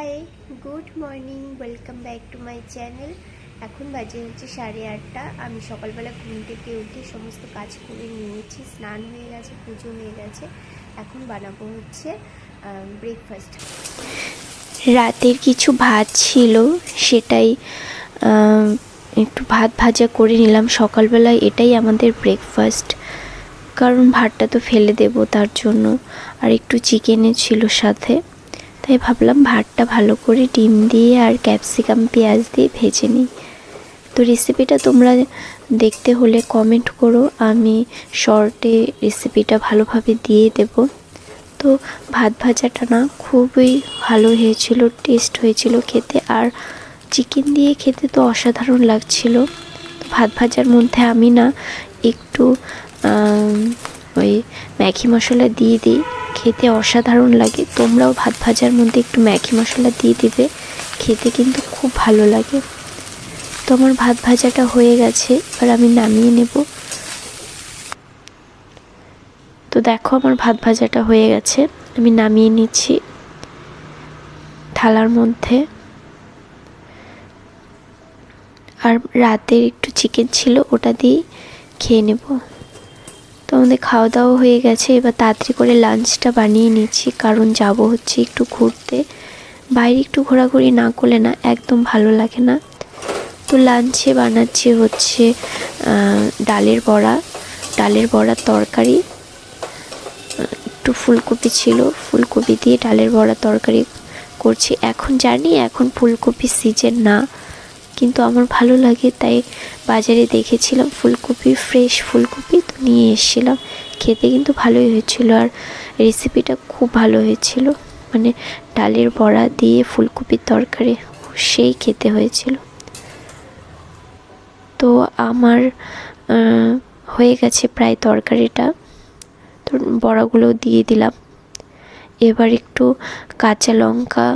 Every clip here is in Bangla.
High, good morning, welcome back to my channel. এখন বাজে হচ্ছে 8:30। আমি সকালবেলা ঘুম থেকে উঠে সমস্ত কাজ করে নিয়েছি, স্নান হয়ে গেছে, পুজো হয়ে গেছে। এখন বানাবো হচ্ছে ব্রেকফাস্ট। রাতের কিছু ভাত ছিল, সেটাই একটু ভাত ভাজা করে নিলাম। সকালবেলায় এটাই আমাদের ব্রেকফাস্ট, কারণ ভাতটা তো ফেলে দেব, তার জন্য। আর একটু চিকেনও ছিল সাথে, তাই ভাবলাম ভাতটা ভালো করে ডিম দিয়ে আর ক্যাপসিকাম পেঁয়াজ দিয়ে ভেজে নিই। তো রেসিপিটা তোমরা দেখতে হলে কমেন্ট করো, আমি শর্টে রেসিপিটা ভালোভাবে দিয়ে দেব। তো ভাত ভাজাটা না খুবই ভালো হয়েছিল, টেস্ট হয়েছিল খেতে, আর চিকেন দিয়ে খেতে তো অসাধারণ লাগছিল। তো ভাত ভাজার মধ্যে আমি না একটু ওই ম্যাগি মশলা দিয়ে দিই, খেতে অসাধারণ লাগে। তোমরাও ভাত ভাজার মধ্যে একটু ম্যাগি মশলা দিয়ে দিবে, খেতে কিন্তু খুব ভালো লাগে। তো আমার ভাত ভাজাটা হয়ে গেছে, এবার আমি নামিয়ে নেব। তো দেখো আমার ভাত ভাজাটা হয়ে গেছে, আমি নামিয়ে নিচ্ছি থালার মধ্যে। আর রাতের একটু চিকেন ছিল, ওটা দিয়ে খেয়ে নেব। তো আমাদের খাওয়া দাওয়া হয়ে গেছে, এবার তাড়াতাড়ি করে লাঞ্চটা বানিয়ে নিচ্ছি, কারণ যাব হচ্ছে একটু ঘুরতে। বাইরে একটু ঘোরাঘুরি না করলে না একদম ভালো লাগে না। তো লাঞ্চে বানাচ্ছি হচ্ছে ডালের বড়ার তরকারি, একটু ফুলকপি ছিল, ফুলকপি দিয়ে ডালের বড়া তরকারি করছি। এখন জানি এখন ফুলকপির সিজন না, কিন্তু আমার ভালো লাগে, তাই বাজারে দেখেছিলাম ফুলকপি, ফ্রেশ ফুলকপি, তো নিয়ে এসেছিলাম। খেতে কিন্তু ভালোই হয়েছিল, আর রেসিপিটা খুব ভালো হয়েছিল। মানে ডালের বড়া দিয়ে ফুলকপির তরকারি সেই খেতে হয়েছিল। তো আমার হয়ে গেছে প্রায় তরকারিটা, তো বড়াগুলো দিয়ে দিলাম। এবার একটু কাঁচা লঙ্কা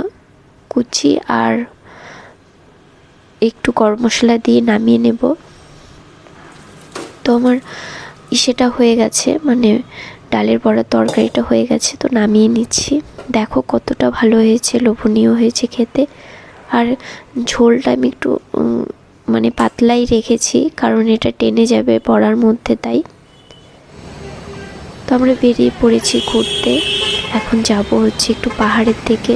কুচি আর একটু গরম মশলা দিয়ে নামিয়ে নেব। তো আমার সেটা হয়ে গেছে, মানে ডালের বড়ার তরকারিটা হয়ে গেছে, তো নামিয়ে নিচ্ছি। দেখো কতটা ভালো হয়েছে, লোভনীয় হয়েছে খেতে। আর ঝোলটা আমি একটু মানে পাতলাই রেখেছি, কারণ এটা টেনে যাবে বড়ার মধ্যে, তাই। তো আমরা বেরিয়ে পড়েছি ঘুরতে। এখন যাব হচ্ছে একটু পাহাড়ের দিকে।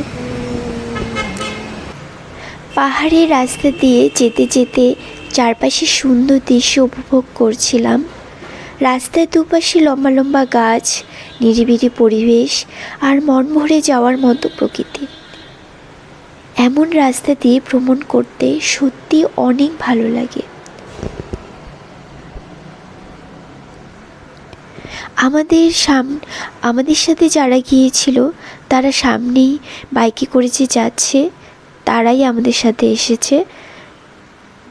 পাহাড়ের রাস্তা দিয়ে যেতে যেতে চারপাশে সুন্দর দৃশ্য উপভোগ করছিলাম। রাস্তার দুপাশে লম্বা লম্বা গাছ, নিরিবিলি পরিবেশ, আর মন ভরে যাওয়ার মতো প্রকৃতি। এমন রাস্তা দিয়ে ভ্রমণ করতে সত্যি অনেক ভালো লাগে। আমাদের সাথে যারা গিয়েছিল তারা সামনেই বাইকে করে যে যাচ্ছে, তারাই আমাদের সাথে এসেছে,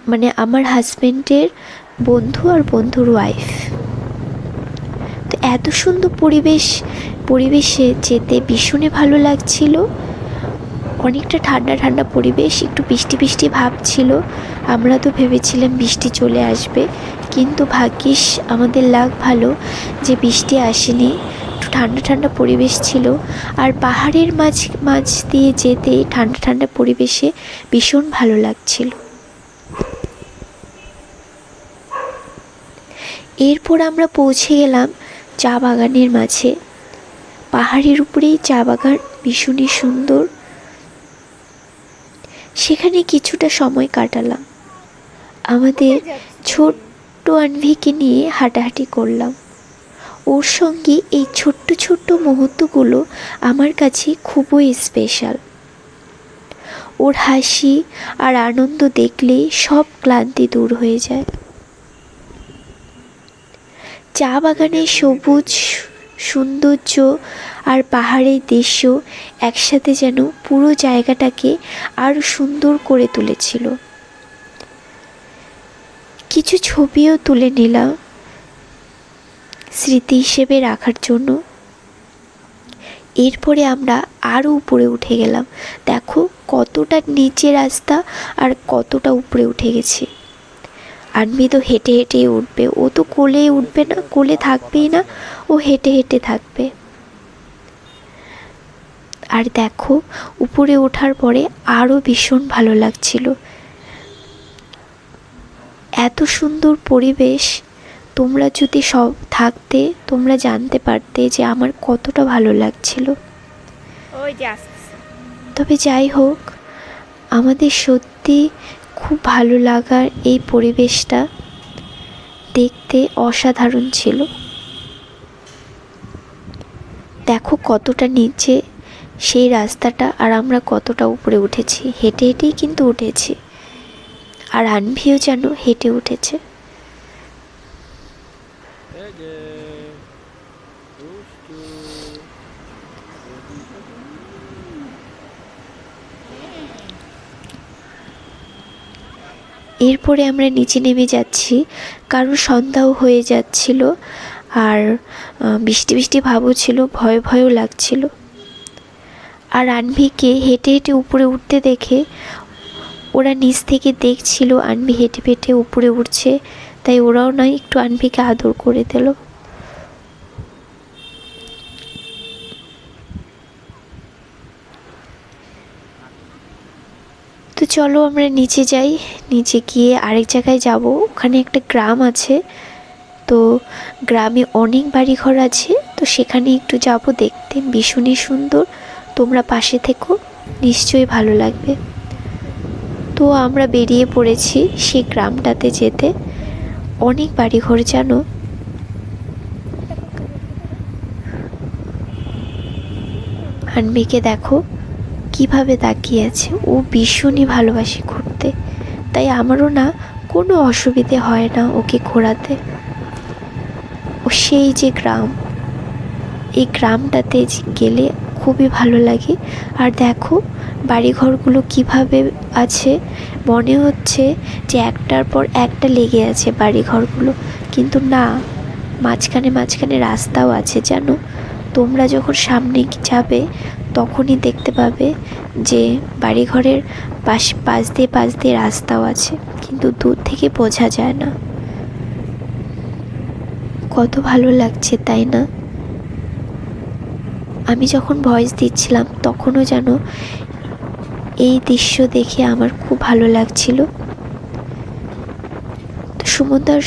মানে আমার হাজব্যান্ডের বন্ধু আর বন্ধুর ওয়াইফ। তো এত সুন্দর পরিবেশে যেতে ভীষণই ভালো লাগছিল। অনেকটা ঠান্ডা ঠান্ডা পরিবেশ, একটু বৃষ্টি বৃষ্টি ভাব ছিল। আমরা তো ভেবেছিলাম বৃষ্টি চলে আসবে, কিন্তু ভাগ্যিস আমাদের লাক ভালো যে বৃষ্টি আসেনি, একটু ঠান্ডা ঠান্ডা পরিবেশ ছিল। আর পাহাড়ের মাঝ দিয়ে যেতে ঠান্ডা ঠান্ডা পরিবেশে ভীষণ ভালো লাগছিল। এরপর আমরা পৌঁছে গেলাম চা বাগানের মাঝে। পাহাড়ের উপরেই চা বাগান, ভীষণই সুন্দর। সেখানে কিছুটা সময় কাটালাম। আমাদের ছোট্ট আনভিকে নিয়ে হাঁটাহাঁটি করলাম। ওর সঙ্গে এই ছোট্ট ছোট্ট মুহূর্তগুলো আমার কাছে খুবই স্পেশাল। ওর হাসি আর আনন্দ দেখলে সব ক্লান্তি দূর হয়ে যায়। চা বাগানের সবুজ সৌন্দর্য আর পাহাড়ের দৃশ্য একসাথে যেন পুরো জায়গাটাকে আরো সুন্দর করে তুলেছিল। কিছু ছবিও তুলে নিলাম স্মৃতি হিসেবে রাখার জন্য। এরপরে আমরা আরও উপরে উঠে গেলাম। দেখো কতটা নিচে রাস্তা আর কতটা উপরে উঠে গেছে। আনবি তো হেঁটে হেঁটেই উঠবে, ও তো কোলে উঠবে না, কোলে থাকবেই না, ও হেঁটে হেঁটে থাকবে। আর দেখো উপরে ওঠার পরে আরও ভীষণ ভালো লাগছিল। এত সুন্দর পরিবেশ, তোমরা যদি সব থাকতে তোমরা জানতে পারতে যে আমার কতটা ভালো লাগছিল। তবে যাই হোক, আমাদের সত্যি খুব ভালো লাগার এই পরিবেশটা দেখতে অসাধারণ ছিল। দেখো কতটা নিচে সেই রাস্তাটা, আর আমরা কতটা উপরে উঠেছি। হেঁটে হেঁটেই কিন্তু উঠেছি, আর আনভিও যেন হেঁটে উঠেছে। এরপরে আমরা নিচে নেমে যাচ্ছি, কারণ সন্ধ্যাও হয়ে যাচ্ছিল, আর বৃষ্টি বৃষ্টি ভাবও ছিল, ভয় ভয়ও লাগছিল। আর আনভিকে হেঁটে হেঁটে উপরে উঠতে দেখে ওরা নিচ থেকে দেখছিল আনভি হেঁটে হেঁটে উপরে উঠছে, তাই ওরাও না একটু আনভিকে আদর করে দিল। তো চলো আমরা নিচে যাই, নিচে গিয়ে আরেক জায়গায় যাব। ওখানে একটা গ্রাম আছে, তো গ্রামে অনেক বাড়িঘর আছে, তো সেখানে একটু যাব দেখতে, ভীষণই সুন্দর। তোমরা পাশে থেকো, নিশ্চয়ই ভালো লাগবে। তো আমরা বেরিয়ে পড়েছি সেই গ্রামটাতে যেতে। অনেক বাড়িঘর জানো। আনভিকে দেখো কিভাবে তাকিয়ে আছে, ও ভীষণই ভালোবাসে ঘুরতে, তাই আমারও না কোনো অসুবিধে হয় না ওকে ঘোরাতে। ও সেই যে গ্রাম, এই গ্রামটাতে গেলে খুবই ভালো লাগে। আর দেখো বাড়িঘরগুলো কিভাবে আছে, মনে হচ্ছে যে একটার পর একটা লেগে আছে বাড়িঘরগুলো, কিন্তু না, মাঝখানে মাঝখানে রাস্তাও আছে জানো। তোমরা যখন সামনে যাবে তখনই দেখতে পাবে যে বাড়িঘরের পাশ দিয়ে রাস্তাও আছে, কিন্তু দূর থেকে বোঝা যায় না। কত ভালো লাগছে তাই না? আমি যখন ভয়েস দিচ্ছিলাম তখনও যেন এই দৃশ্য দেখে আমার খুব ভালো লাগছিল।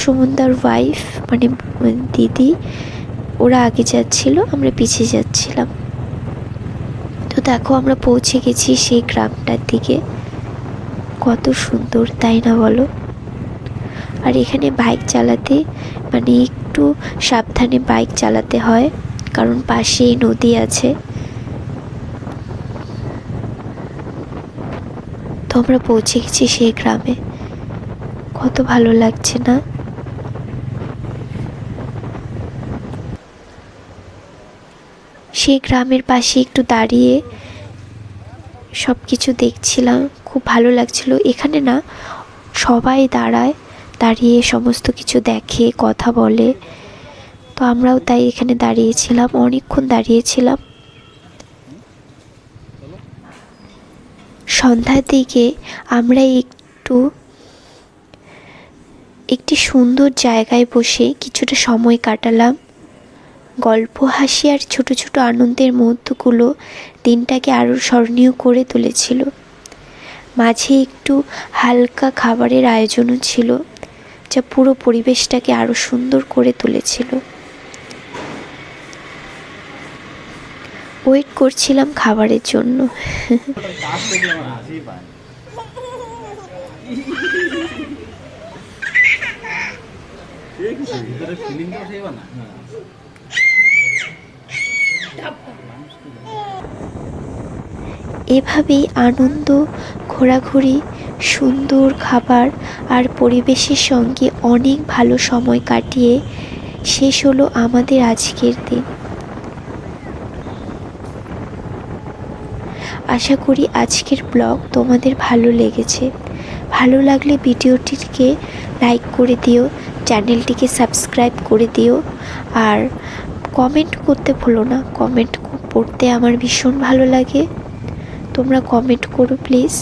সুমনদার ওয়াইফ মানে দিদি, ওরা আগে যাচ্ছিল, আমরা পিছিয়ে যাচ্ছিলাম। তো দেখো আমরা পৌঁছে গেছি সেই গ্রামটার দিকে। কত সুন্দর তাই না বলো? আর এখানে বাইক চালাতে মানে একটু সাবধানে বাইক চালাতে হয়, কারণ পাশেই নদী আছে। তো আমরা পৌঁছে গেছি সেই গ্রামে। কত ভালো লাগছে না? সেই গ্রামের পাশে একটু দাঁড়িয়ে সব কিছু দেখছিলাম, খুব ভালো লাগছিল। এখানে না সবাই দাঁড়িয়ে সমস্ত কিছু দেখে, কথা বলে। তো আমরাও তাই এখানে দাঁড়িয়েছিলাম, অনেকক্ষণ দাঁড়িয়েছিলাম। সন্ধ্যার দিকে আমরা একটি সুন্দর জায়গায় বসে কিছুটা সময় কাটালাম। গল্প, হাসি আর ছোট ছোট আনন্দের মুহূর্তগুলো দিনটাকে আরও স্মরণীয় করে তুলেছিল। মাঝে একটু হালকা খাবারের আয়োজনও ছিল, যা পুরো পরিবেশটাকে আরও সুন্দর করে তুলেছিল। ওয়েট করছিলাম খাবারের জন্য। এভাবেই আনন্দ, ঘোরাঘুরি, সুন্দর খাবার আর পরিবেশের সঙ্গে অনেক ভালো সময় কাটিয়ে শেষ হলো আমাদের আজকের দিন। আশা করি আজকের ব্লগ তোমাদের ভালো লেগেছে। ভালো লাগলে ভিডিওটিকে লাইক করে দিও, চ্যানেলটিকে সাবস্ক্রাইব করে দিও, আর কমেন্ট করতে ভুলো না। কমেন্ট পড়তে আমার ভীষণ ভালো লাগে, তোমরা কমেন্ট করো প্লিজ।